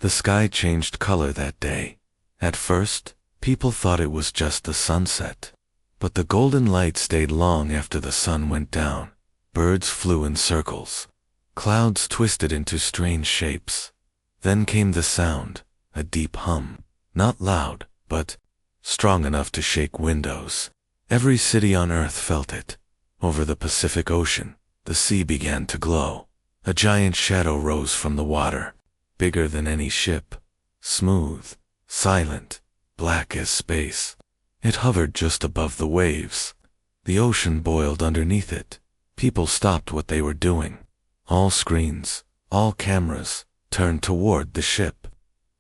The sky changed color that day. At first, people thought it was just the sunset. But the golden light stayed long after the sun went down. Birds flew in circles. Clouds twisted into strange shapes. Then came the sound, a deep hum. Not loud, but strong enough to shake windows. Every city on Earth felt it. Over the Pacific Ocean, the sea began to glow. A giant shadow rose from the water, bigger than any ship. Smooth, silent, black as space. It hovered just above the waves. The ocean boiled underneath it. People stopped what they were doing. All screens, all cameras, turned toward the ship.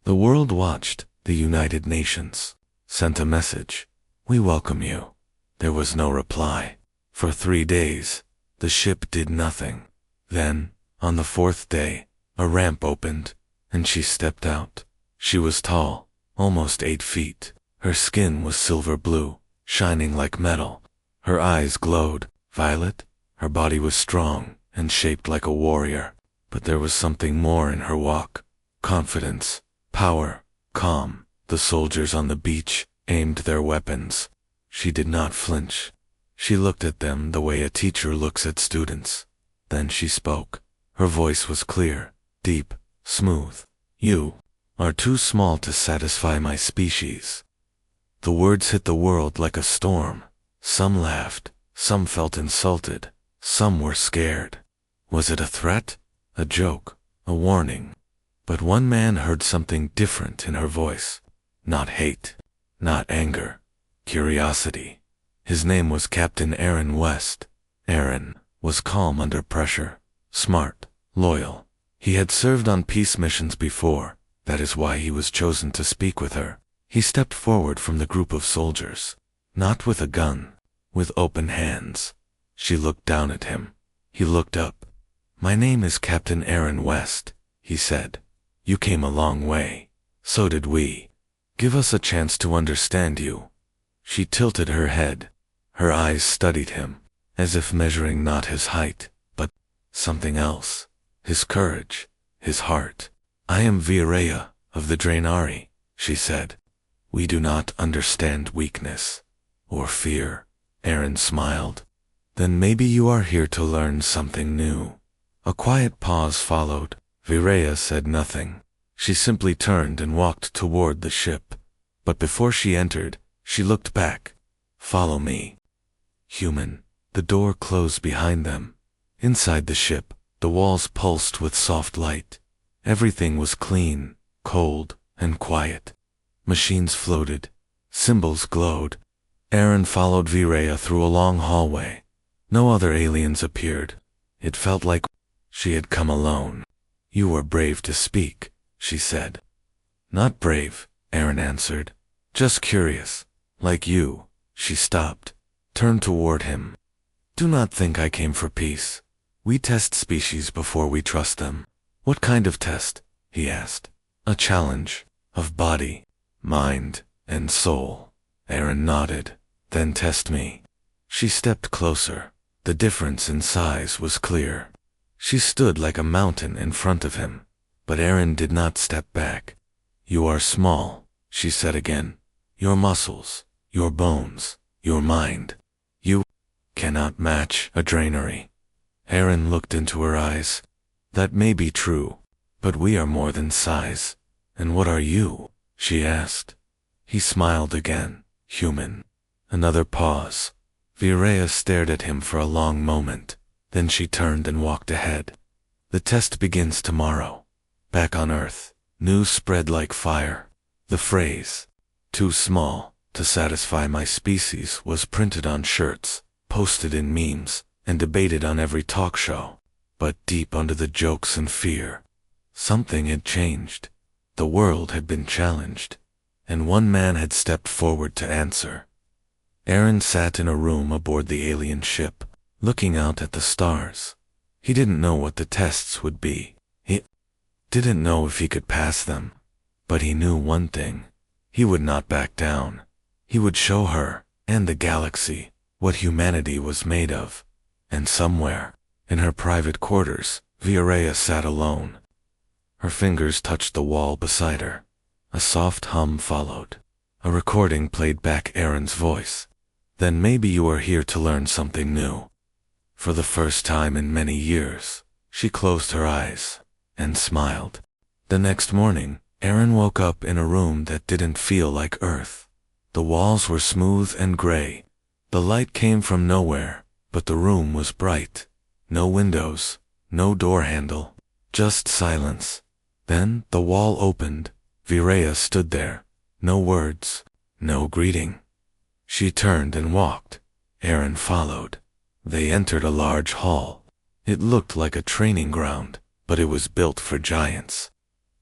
The world watched. The United Nations sent a message. We welcome you. There was no reply. For 3 days, the ship did nothing. Then, on the 4th day, a ramp opened, and she stepped out. She was tall, almost 8 feet. Her skin was silver blue, shining like metal. Her eyes glowed violet. Her body was strong and shaped like a warrior. But there was something more in her walk. Confidence, power, calm. The soldiers on the beach aimed their weapons. She did not flinch. She looked at them the way a teacher looks at students. Then she spoke. Her voice was clear, deep, smooth. You are too small to satisfy my species. The words hit the world like a storm. Some laughed, some felt insulted, some were scared. Was it a threat? A joke? A warning? But one man heard something different in her voice. Not hate, not anger, curiosity. His name was Captain Aaron West. Aaron was calm under pressure, smart, loyal. He had served on peace missions before. That is why he was chosen to speak with her. He stepped forward from the group of soldiers, not with a gun, with open hands. She looked down at him. He looked up. My name is Captain Aaron West, he said. You came a long way. So did we. Give us a chance to understand you. She tilted her head. Her eyes studied him, as if measuring not his height, but something else. His courage, his heart. I am Virea of the Draenari, she said. We do not understand weakness or fear. Aaron smiled. Then maybe you are here to learn something new. A quiet pause followed. Virea said nothing. She simply turned and walked toward the ship. But before she entered, she looked back. Follow me. Human. The door closed behind them. Inside the ship, the walls pulsed with soft light. Everything was clean, cold, and quiet. Machines floated. Symbols glowed. Aaron followed Virea through a long hallway. No other aliens appeared. It felt like she had come alone. You were brave to speak, she said. Not brave, Aaron answered. Just curious. Like you. She stopped, turned toward him. Do not think I came for peace. We test species before we trust them. What kind of test? He asked. A challenge, of body, mind, and soul. Aaron nodded. Then test me. She stepped closer. The difference in size was clear. She stood like a mountain in front of him. But Aaron did not step back. You are small, she said again. Your muscles, your bones, your mind. You cannot match a Draenari. Aaron looked into her eyes. That may be true, but we are more than size. And what are you? She asked. He smiled again. Human. Another pause. Virea stared at him for a long moment. Then she turned and walked ahead. The test begins tomorrow. Back on Earth, news spread like fire. The phrase, too small to satisfy my species, was printed on shirts, posted in memes, and debated on every talk show. But deep under the jokes and fear, something had changed. The world had been challenged, and one man had stepped forward to answer. Aaron sat in a room aboard the alien ship, looking out at the stars. He didn't know what the tests would be. He didn't know if he could pass them. But he knew one thing. He would not back down. He would show her, and the galaxy, what humanity was made of. And somewhere, in her private quarters, Virea sat alone. Her fingers touched the wall beside her. A soft hum followed. A recording played back Aaron's voice. Then maybe you are here to learn something new. For the first time in many years, she closed her eyes and smiled. The next morning, Aaron woke up in a room that didn't feel like Earth. The walls were smooth and gray. The light came from nowhere, but the room was bright. No windows, no door handle, just silence. Then the wall opened. Virea stood there. No words, no greeting. She turned and walked. Aaron followed. They entered a large hall. It looked like a training ground, but it was built for giants.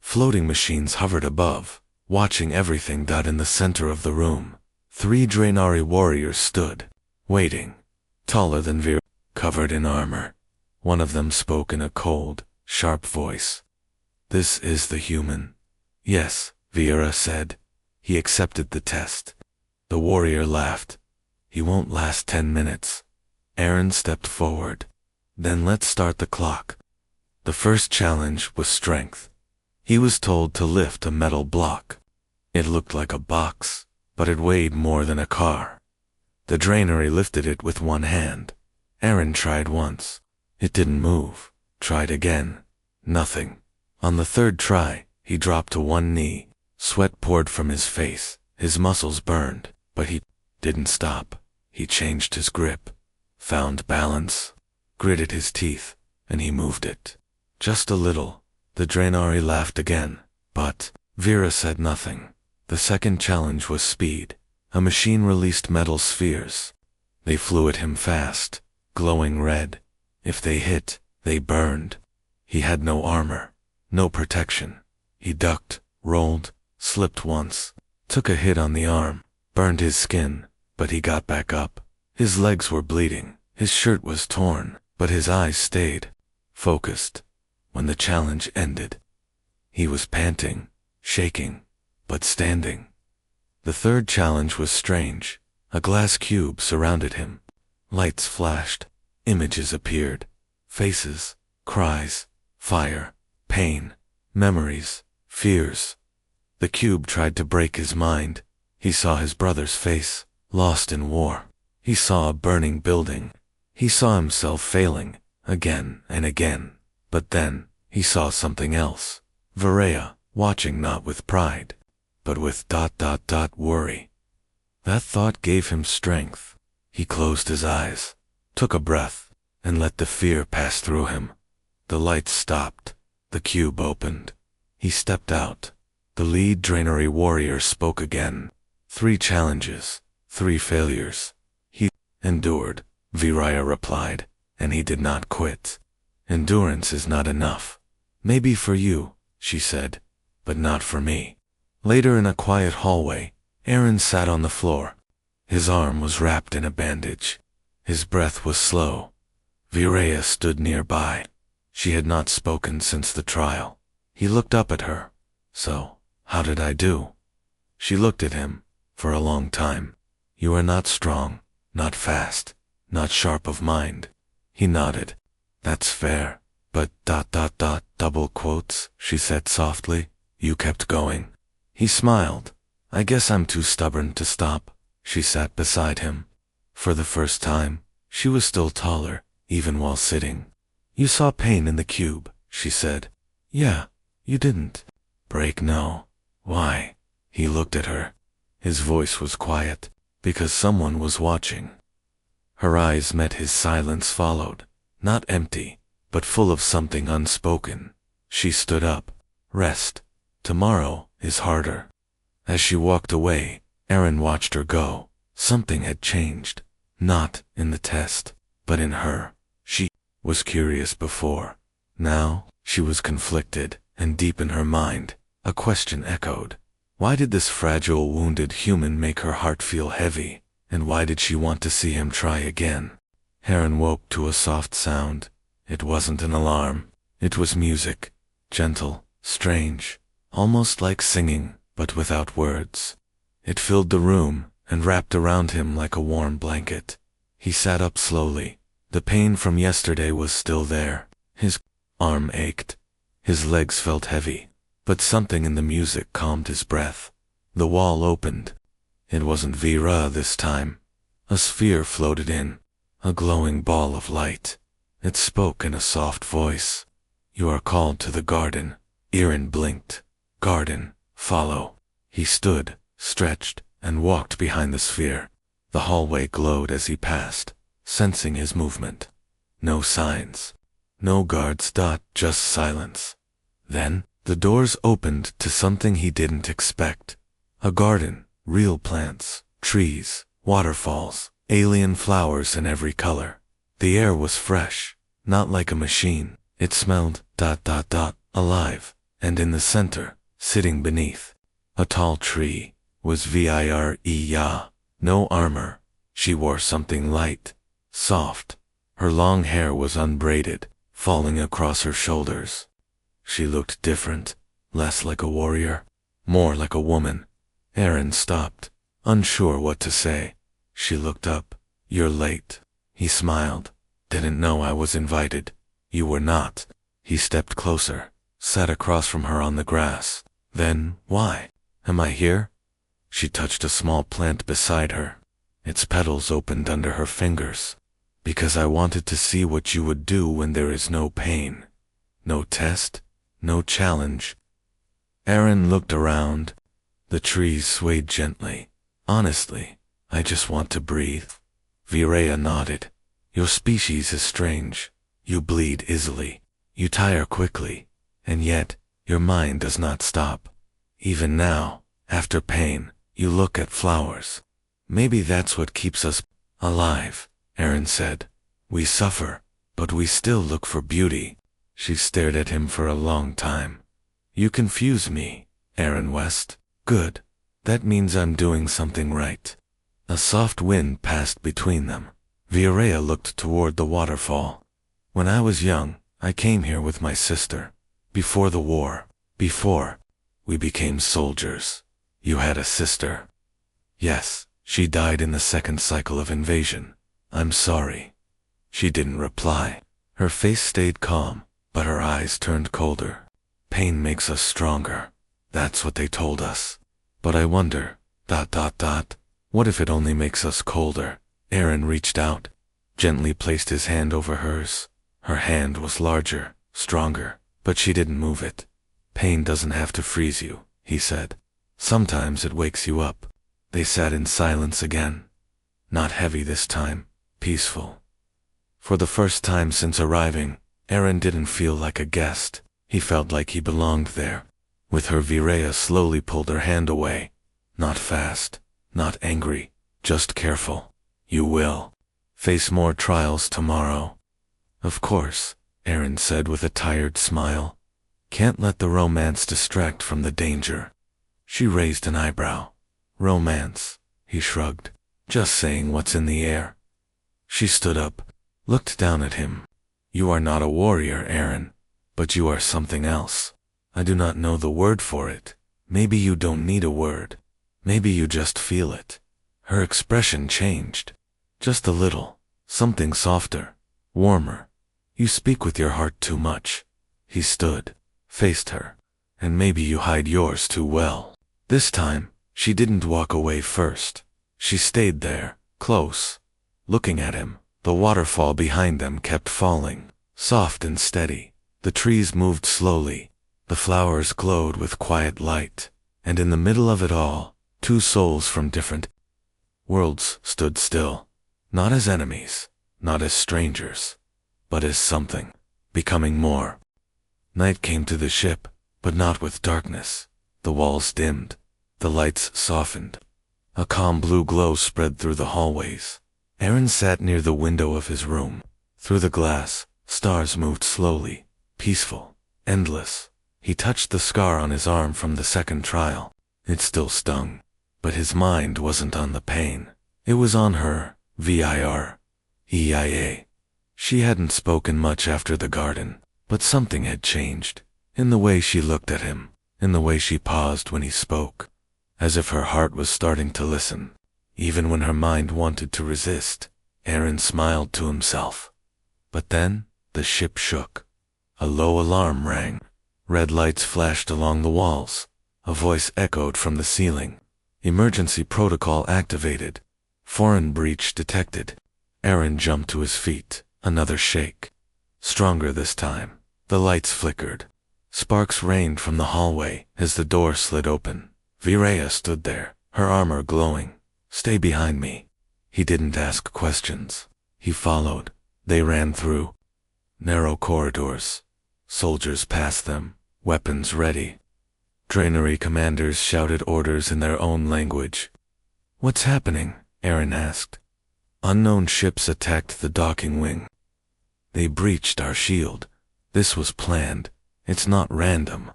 Floating machines hovered above, watching everything. In the center of the room, 3 Draenari warriors stood, waiting, taller than Vir, covered in armor. One of them spoke in a cold, sharp voice. "This is the human." "Yes," Vera said. He accepted the test. The warrior laughed. "He won't last 10 minutes. Aaron stepped forward. "Then let's start the clock." The first challenge was strength. He was told to lift a metal block. It looked like a box, but it weighed more than a car. The Draenari lifted it with one hand. Aaron tried once. It didn't move. Tried again. Nothing. On the third try, he dropped to one knee. Sweat poured from his face. His muscles burned, but he didn't stop. He changed his grip, found balance, gritted his teeth, and he moved it. Just a little. The Draenari laughed again, but Vera said nothing. The second challenge was speed. A machine released metal spheres. They flew at him fast, glowing red. If they hit, they burned. He had no armor, no protection. He ducked, rolled, slipped once, took a hit on the arm, burned his skin, but he got back up. His legs were bleeding, his shirt was torn, but his eyes stayed focused. When the challenge ended, he was panting, shaking, but standing. The third challenge was strange. A glass cube surrounded him. Lights flashed. Images appeared. Faces, cries, fire, pain, memories, fears. The cube tried to break his mind. He saw his brother's face, lost in war. He saw a burning building. He saw himself failing, again and again. But then, he saw something else. Virea, watching not with pride, but with worry. That thought gave him strength. He closed his eyes, took a breath, and let the fear pass through him. The lights stopped. The cube opened. He stepped out. The lead Draenari warrior spoke again. 3 challenges, 3 failures. He endured, Virea replied, and he did not quit. Endurance is not enough. Maybe for you, she said, but not for me. Later in a quiet hallway, Aaron sat on the floor. His arm was wrapped in a bandage. His breath was slow. Virea stood nearby. She had not spoken since the trial. He looked up at her. "So, how did I do?" She looked at him, for a long time. "You are not strong, not fast, not sharp of mind." He nodded. "That's fair, but double quotes," she said softly. "You kept going." He smiled. "I guess I'm too stubborn to stop." She sat beside him. For the first time, she was still taller, even while sitting. "You saw pain in the cube," she said. "Yeah, you didn't." "Break, no. Why?" He looked at her. His voice was quiet, because someone was watching. Her eyes met his. Silence followed, not empty, but full of something unspoken. She stood up. "Rest. Tomorrow is harder." As she walked away, Aaron watched her go. Something had changed. Not in the test, but in her. She was curious before. Now, she was conflicted, and deep in her mind, a question echoed. Why did this fragile, wounded human make her heart feel heavy, and why did she want to see him try again? Aaron woke to a soft sound. It wasn't an alarm. It was music. Gentle, strange, almost like singing, but without words. It filled the room, and wrapped around him like a warm blanket. He sat up slowly. The pain from yesterday was still there. His arm ached. His legs felt heavy, but something in the music calmed his breath. The wall opened. It wasn't Vera this time. A sphere floated in, a glowing ball of light. It spoke in a soft voice. "You are called to the garden." Aaron blinked. "Garden, follow." He stood, stretched, and walked behind the sphere. The hallway glowed as he passed, sensing his movement. No signs. No guards. Just silence. Then, the doors opened to something he didn't expect. A garden, real plants, trees, waterfalls, alien flowers in every color. The air was fresh, not like a machine. It smelled, alive. And in the center, sitting beneath a tall tree, was Vire. No armor. She wore something light, soft. Her long hair was unbraided, falling across her shoulders. She looked different, less like a warrior, more like a woman. Aaron stopped, unsure what to say. She looked up. "You're late." He smiled. "Didn't know I was invited." "You were not." He stepped closer, sat across from her on the grass. "Then, why am I here?" She touched a small plant beside her. Its petals opened under her fingers. "Because I wanted to see what you would do when there is no pain. No test, no challenge." Aaron looked around. The trees swayed gently. "Honestly, I just want to breathe." Virea nodded. "Your species is strange. You bleed easily. You tire quickly. And yet, your mind does not stop. Even now, after pain, you look at flowers. Maybe that's what keeps us alive," Aaron said. "We suffer, but we still look for beauty." She stared at him for a long time. "You confuse me, Aaron West." "Good. That means I'm doing something right." A soft wind passed between them. Virea looked toward the waterfall. "When I was young, I came here with my sister. Before the war. Before we became soldiers." "You had a sister?" "Yes. She died in the second cycle of invasion." "I'm sorry." She didn't reply. Her face stayed calm, but her eyes turned colder. "Pain makes us stronger. That's what they told us. But I wonder, what if it only makes us colder?" Aaron reached out, gently placed his hand over hers. Her hand was larger, stronger, but she didn't move it. "Pain doesn't have to freeze you," he said. "Sometimes it wakes you up." They sat in silence again. Not heavy this time, peaceful. For the first time since arriving, Aaron didn't feel like a guest. He felt like he belonged there. With her, Virea slowly pulled her hand away. Not fast, not angry, just careful. "You will face more trials tomorrow." "Of course," Aaron said with a tired smile. "Can't let the romance distract from the danger." She raised an eyebrow. "Romance," he shrugged. "Just saying what's in the air." She stood up, looked down at him. "You are not a warrior, Aaron, but you are something else. I do not know the word for it. Maybe you don't need a word. Maybe you just feel it." Her expression changed. Just a little. Something softer, warmer. "You speak with your heart too much." He stood, faced her. "And maybe you hide yours too well." This time, she didn't walk away first. She stayed there, close, looking at him. The waterfall behind them kept falling, soft and steady. The trees moved slowly. The flowers glowed with quiet light. And in the middle of it all, two souls from different worlds stood still. Not as enemies, not as strangers, but as something, becoming more. Night came to the ship, but not with darkness. The walls dimmed. The lights softened. A calm blue glow spread through the hallways. Aaron sat near the window of his room. Through the glass, stars moved slowly, peaceful, endless. He touched the scar on his arm from the second trial. It still stung, but his mind wasn't on the pain. It was on her, Virea. She hadn't spoken much after the garden, but something had changed. In the way she looked at him, in the way she paused when he spoke. As if her heart was starting to listen. Even when her mind wanted to resist, Aaron smiled to himself. But then, the ship shook. A low alarm rang. Red lights flashed along the walls. A voice echoed from the ceiling. Emergency protocol activated. Foreign breach detected. Aaron jumped to his feet. Another shake. Stronger this time. The lights flickered. Sparks rained from the hallway as the door slid open. Viraya stood there, her armor glowing. "Stay behind me." He didn't ask questions. He followed. They ran through narrow corridors. Soldiers passed them, weapons ready. Drainary commanders shouted orders in their own language. "What's happening?" Aaron asked. "Unknown ships attacked the docking wing. They breached our shield. This was planned. It's not random."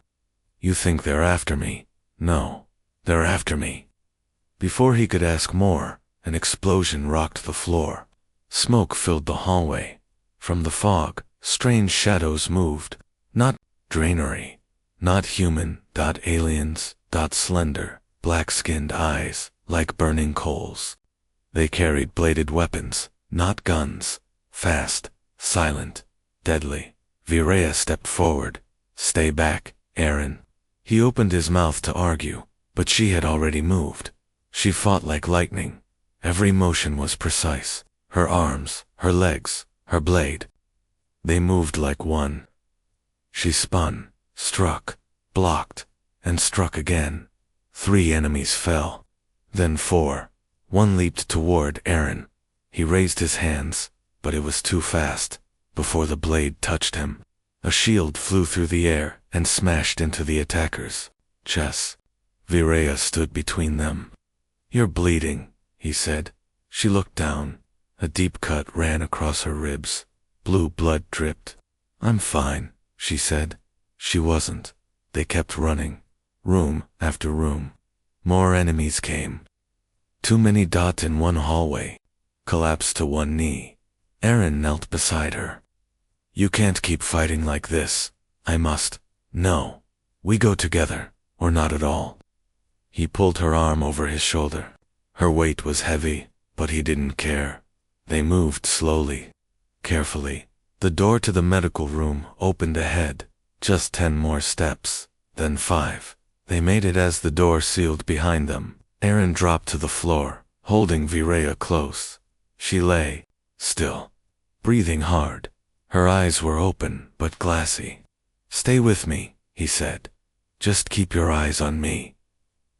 "You think they're after me?" "No, they're after me." Before he could ask more, an explosion rocked the floor. Smoke filled the hallway. From the fog, strange shadows moved. Not drainary. Not human. Aliens. Slender, black-skinned eyes, like burning coals. They carried bladed weapons, not guns. Fast, silent, deadly. Viraya stepped forward. "Stay back, Aaron." He opened his mouth to argue, but she had already moved. She fought like lightning. Every motion was precise. Her arms, her legs, her blade. They moved like one. She spun, struck, blocked, and struck again. 3 enemies fell. Then 4. One leaped toward Aaron. He raised his hands, but it was too fast. Before the blade touched him, a shield flew through the air and smashed into the attacker's chest. Viraya stood between them. "You're bleeding," he said. She looked down. A deep cut ran across her ribs. Blue blood dripped. "I'm fine," she said. She wasn't. They kept running. Room after room. More enemies came. Too many in one hallway. Collapsed to one knee. Aaron knelt beside her. "You can't keep fighting like this." "I must." "No. We go together, or not at all." He pulled her arm over his shoulder. Her weight was heavy, but he didn't care. They moved slowly, carefully. The door to the medical room opened ahead. Just 10 more steps, then 5. They made it as the door sealed behind them. Aaron dropped to the floor, holding Viraya close. She lay, still, breathing hard. Her eyes were open, but glassy. "Stay with me," he said. "Just keep your eyes on me."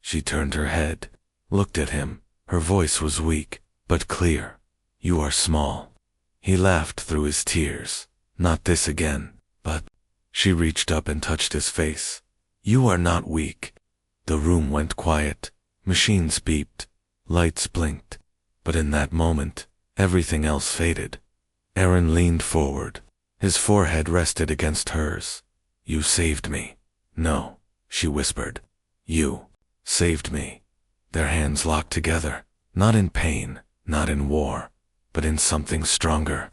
She turned her head, looked at him. Her voice was weak, but clear. "You are small." He laughed through his tears. "Not this again, but..." She reached up and touched his face. "You are not weak." The room went quiet. Machines beeped. Lights blinked. But in that moment, everything else faded. Aaron leaned forward. His forehead rested against hers. "You saved me." "No," she whispered. "You saved me." Their hands locked together, not in pain, not in war, but in something stronger.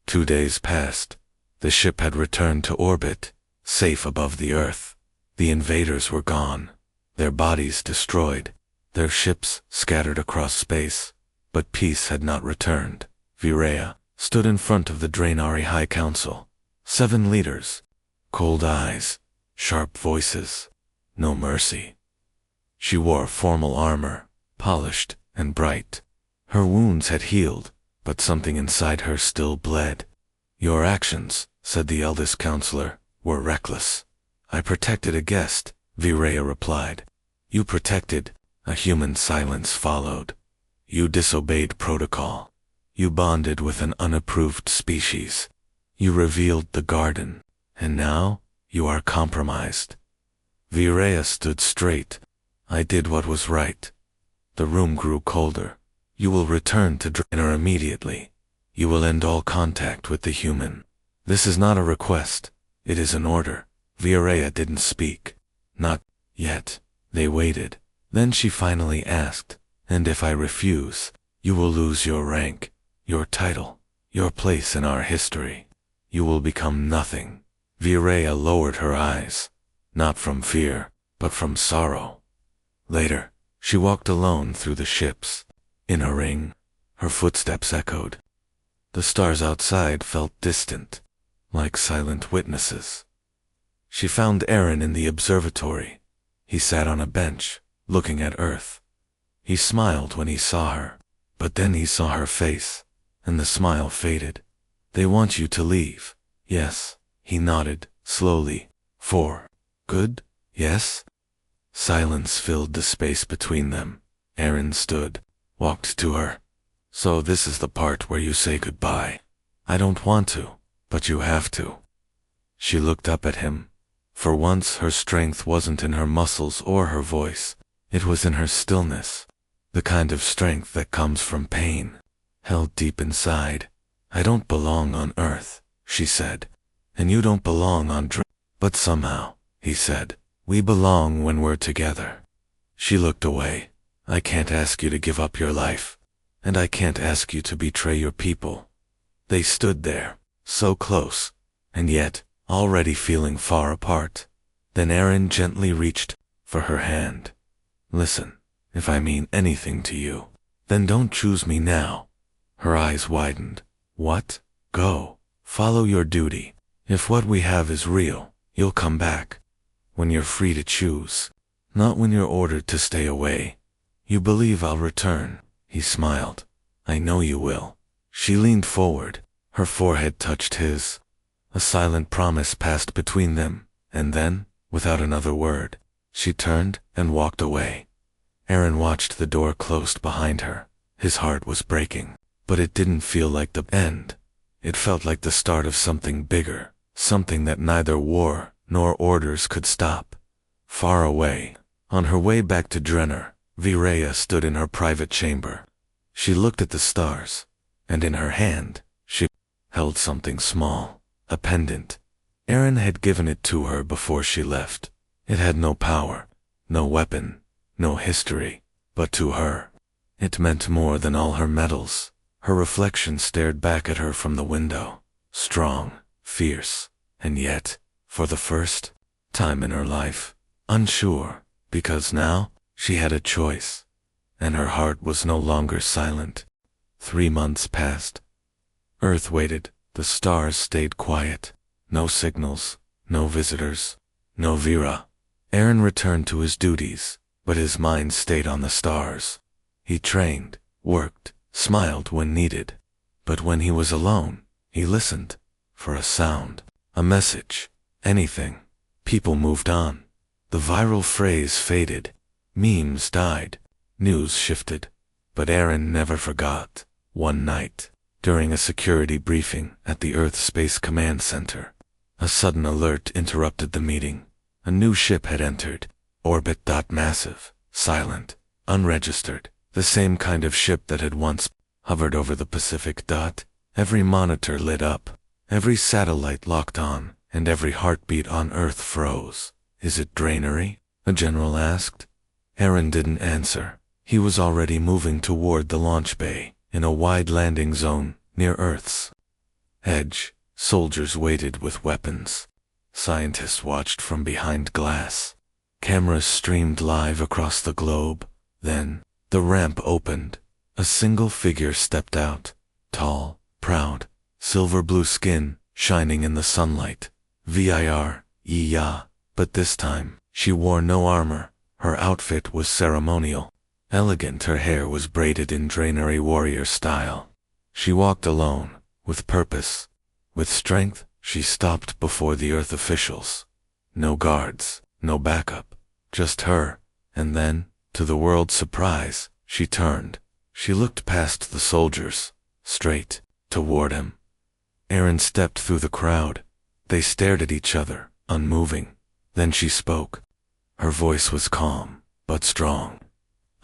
2 days passed. The ship had returned to orbit, safe above the Earth. The invaders were gone, their bodies destroyed, their ships scattered across space, but peace had not returned. Viraya stood in front of the Draenari High Council. 7 leaders, cold eyes, sharp voices, no mercy. She wore formal armor, polished and bright. Her wounds had healed, but something inside her still bled. "Your actions," said the eldest counselor, "were reckless." "I protected a guest," Viraya replied. "You protected." A human silence followed. "You disobeyed protocol. You bonded with an unapproved species. You revealed the garden. And now, you are compromised." Viraya stood straight. "I did what was right." The room grew colder. "You will return to Draenor immediately. You will end all contact with the human." "This is not a request. It is an order." Viraya didn't speak. "Not yet." They waited. Then she finally asked, "And if I refuse, you will lose your rank, your title, your place in our history. You will become nothing." Viraya lowered her eyes, not from fear, but from sorrow. Later, she walked alone through the ships. In a ring, her footsteps echoed. The stars outside felt distant, like silent witnesses. She found Aaron in the observatory. He sat on a bench, looking at Earth. He smiled when he saw her, but then he saw her face, and the smile faded. "They want you to leave." "Yes." He nodded, slowly. "For good, yes?" Silence filled the space between them. Aaron stood, walked to her. "So this is the part where you say goodbye." "I don't want to, but you have to." She looked up at him. For once her strength wasn't in her muscles or her voice. It was in her stillness. The kind of strength that comes from pain, held deep inside. "I don't belong on Earth," she said. "And you don't belong on But somehow," he said, "we belong when we're together." She looked away. "I can't ask you to give up your life. And I can't ask you to betray your people." They stood there, so close, and yet already feeling far apart. Then Aaron gently reached for her hand. "Listen, if I mean anything to you, then don't choose me now." Her eyes widened. "What?" "Go. Follow your duty. If what we have is real, you'll come back. When you're free to choose. Not when you're ordered to stay away. You believe I'll return." He smiled. "I know you will." She leaned forward. Her forehead touched his. A silent promise passed between them, and then, without another word, she turned and walked away. Aaron watched the door closed behind her. His heart was breaking, but it didn't feel like the end. It felt like the start of something bigger, something that neither war nor orders could stop. Far away, on her way back to Drenner, Virea stood in her private chamber. She looked at the stars, and in her hand, she held something small. A pendant. Aaron had given it to her before she left. It had no power, no weapon, no history, but to her, it meant more than all her medals. Her reflection stared back at her from the window, strong, fierce, and yet, for the first time in her life, unsure, because now she had a choice, and her heart was no longer silent. 3 months passed. Earth waited. The stars stayed quiet. No signals, no visitors, no Vera. Aaron returned to his duties, but his mind stayed on the stars. He trained, worked, smiled when needed. But when he was alone, he listened for a sound, a message, anything. People moved on. The viral phrase faded. Memes died. News shifted. But Aaron never forgot. One night, during a security briefing at the Earth Space Command Center, a sudden alert interrupted the meeting. A new ship had entered. Orbit. Massive, silent, unregistered. The same kind of ship that had once hovered over the Pacific. Every monitor lit up. Every satellite locked on, and every heartbeat on Earth froze. "Is it Drainery?" a general asked. Aaron didn't answer. He was already moving toward the launch bay. In a wide landing zone near Earth's edge, soldiers waited with weapons. Scientists watched from behind glass. Cameras streamed live across the globe. Then, the ramp opened. A single figure stepped out, tall, proud, silver-blue skin shining in the sunlight. But this time, she wore no armor. Her outfit was ceremonial. Elegant, her hair was braided in Drainery warrior style. She walked alone, with purpose. With strength, she stopped before the Earth officials. No guards, no backup, just her. And then, to the world's surprise, she turned. She looked past the soldiers, straight toward him. Aaron stepped through the crowd. They stared at each other, unmoving. Then she spoke. Her voice was calm, but strong.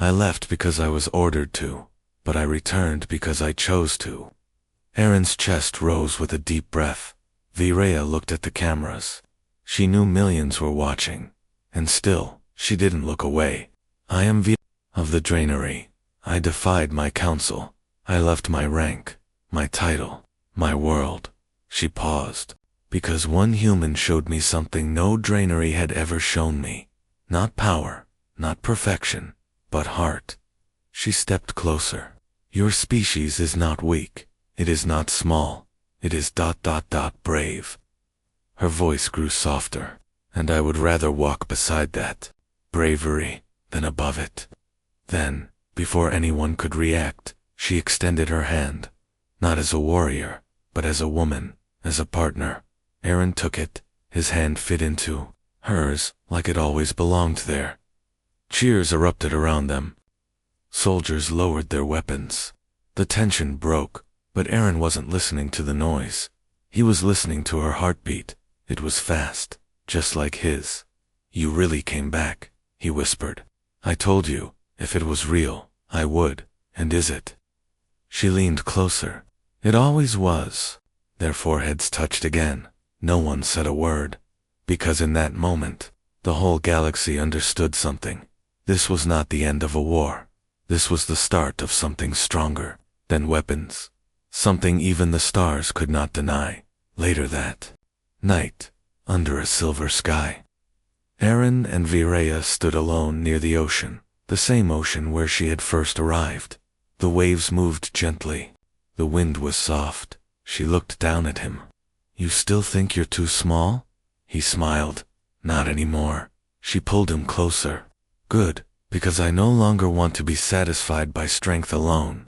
"I left because I was ordered to, but I returned because I chose to." Aaron's chest rose with a deep breath. Virea looked at the cameras. She knew millions were watching, and still, she didn't look away. "I am of the Drainery. I defied my council. I left my rank, my title, my world." She paused, because one human showed me something no Drainery had ever shown me. Not power, not perfection, but heart. She stepped closer. "Your species is not weak. It is not small. It is brave." Her voice grew softer. and I would rather walk beside that bravery than above it. Then, before anyone could react, she extended her hand, not as a warrior, but as a woman, as a partner. Aaron took it, his hand fit into hers like it always belonged there. Cheers erupted around them. Soldiers lowered their weapons. The tension broke, but Aaron wasn't listening to the noise. He was listening to her heartbeat. It was fast, just like his. "You really came back," he whispered. "I told you, if it was real, I would, and is it?" She leaned closer. It always was. Their foreheads touched again. No one said a word, because in that moment, the whole galaxy understood something. This was not the end of a war. This was the start of something stronger than weapons. Something even the stars could not deny. Later that night, under a silver sky, Aaron and Virea stood alone near the ocean, the same ocean where she had first arrived. The waves moved gently. The wind was soft. She looked down at him. "You still think you're too small?" He smiled. "Not anymore." She pulled him closer. "Good, because I no longer want to be satisfied by strength alone."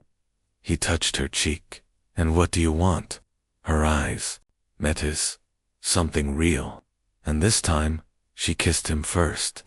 He touched her cheek. "And what do you want?" Her eyes met his. Something real. And this time, she kissed him first.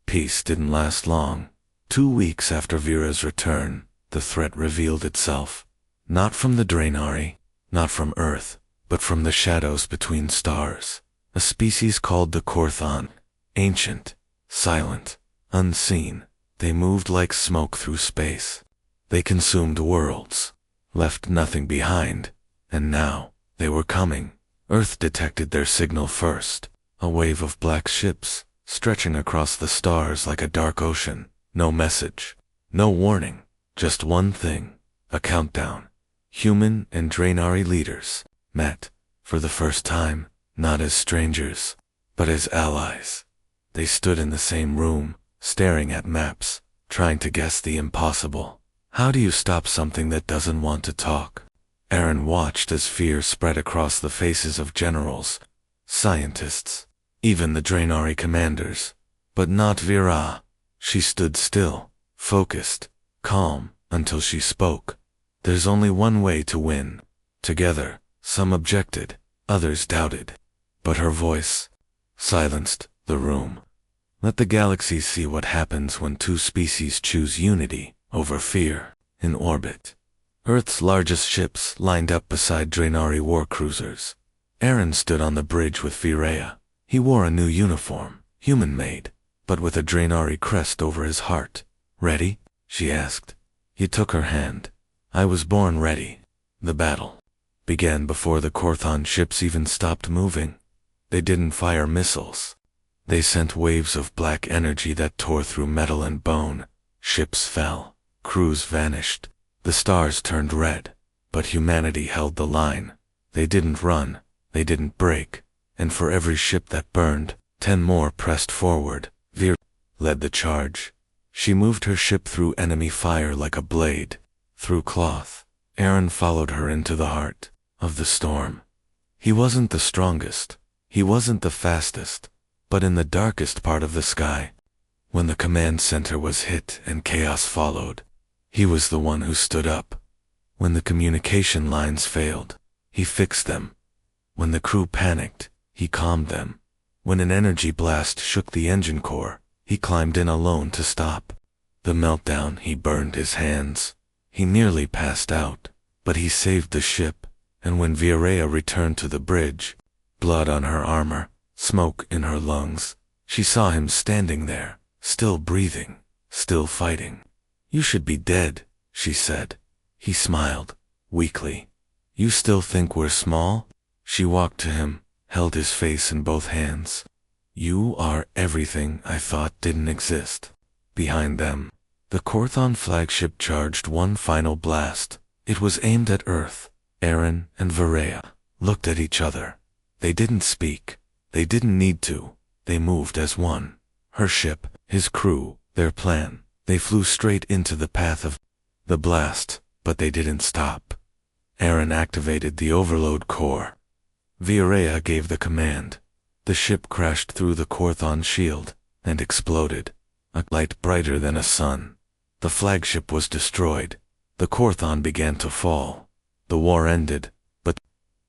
Peace didn't last long. 2 weeks after Vera's return, the threat revealed itself. Not from the Draenari, not from Earth, but from the shadows between stars. A species called the Korthon. Ancient, silent, unseen. They moved like smoke through space. They consumed worlds, left nothing behind, and now, they were coming. Earth detected their signal first. A wave of black ships, stretching across the stars like a dark ocean. No message, no warning, just one thing, a countdown. Human and Draenari leaders met, for the first time, not as strangers, but as allies. They stood in the same room, staring at maps, trying to guess the impossible. How do you stop something that doesn't want to talk? Aaron watched as fear spread across the faces of generals, scientists, even the Draenari commanders. But not Vera. She stood still, focused, calm, until she spoke. "There's only one way to win." Together, some objected, others doubted. But her voice silenced the room. "Let the galaxy see what happens when two species choose unity over fear." In orbit, Earth's largest ships lined up beside Draenari war cruisers. Aaron stood on the bridge with Virea. He wore a new uniform, human-made, but with a Draenari crest over his heart. "Ready?" she asked. He took her hand. "I was born ready." The battle began before the Korthon ships even stopped moving. They didn't fire missiles. They sent waves of black energy that tore through metal and bone. Ships fell. Crews vanished. The stars turned red. But humanity held the line. They didn't run. They didn't break. And for every ship that burned, 10 more pressed forward. Vir led the charge. She moved her ship through enemy fire like a blade, through cloth. Aaron followed her into the heart of the storm. He wasn't the strongest. He wasn't the fastest. But in the darkest part of the sky, when the command center was hit and chaos followed, he was the one who stood up. When the communication lines failed, he fixed them. When the crew panicked, he calmed them. When an energy blast shook the engine core, he climbed in alone to stop the meltdown. He burned his hands. He nearly passed out, but he saved the ship. And when Virea returned to the bridge, blood on her armor, smoke in her lungs, she saw him standing there, still breathing, still fighting. "You should be dead," she said. He smiled, weakly. "You still think we're small?" She walked to him, held his face in both hands. "You are everything I thought didn't exist." Behind them, the Korthon flagship charged one final blast. It was aimed at Earth. Aaron and Virea looked at each other. They didn't speak. They didn't need to. They moved as one. Her ship, his crew, their plan. They flew straight into the path of the blast, but they didn't stop. Aaron activated the overload core. Virea gave the command. The ship crashed through the Korthon shield and exploded, a light brighter than a sun. The flagship was destroyed. The Korthon began to fall. The war ended, but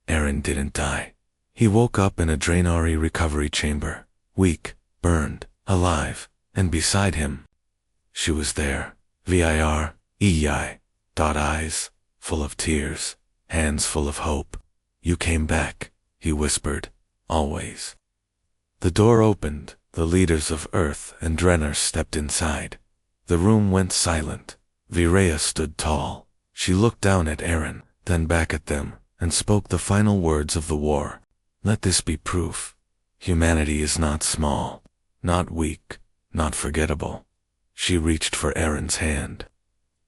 Eren didn't die. He woke up in a Draenari recovery chamber, weak, burned, alive, and beside him, she was there, Vir, eyes, full of tears, hands full of hope. You came back, he whispered, always. The door opened, the leaders of Earth and Draenor stepped inside. The room went silent. Virea stood tall. She looked down at Eren, then back at them, and spoke the final words of the war. Let this be proof. Humanity is not small, not weak, not forgettable. She reached for Eren's hand.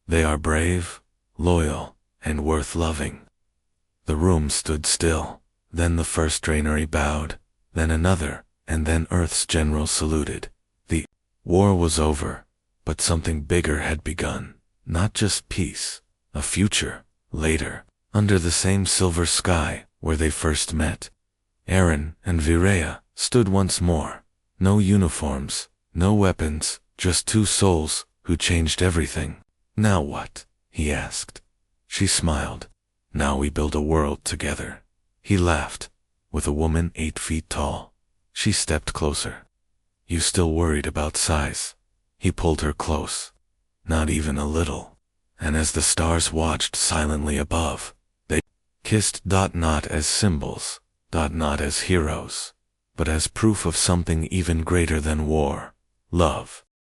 They are brave, loyal, and worth loving. The room stood still. Then the first Draenari bowed, then another, and then Earth's general saluted. The war was over, but something bigger had begun. Not just peace, a future, later, under the same silver sky where they first met. Eren and Virea stood once more. No uniforms, no weapons, just two souls who changed everything. Now what? He asked. She smiled. Now we build a world together. He laughed. With a woman 8 feet tall. She stepped closer. You still worried about size? He pulled her close. Not even a little. And as the stars watched silently above, they kissed. Not as symbols, not as heroes, but as proof of something even greater than war. Love.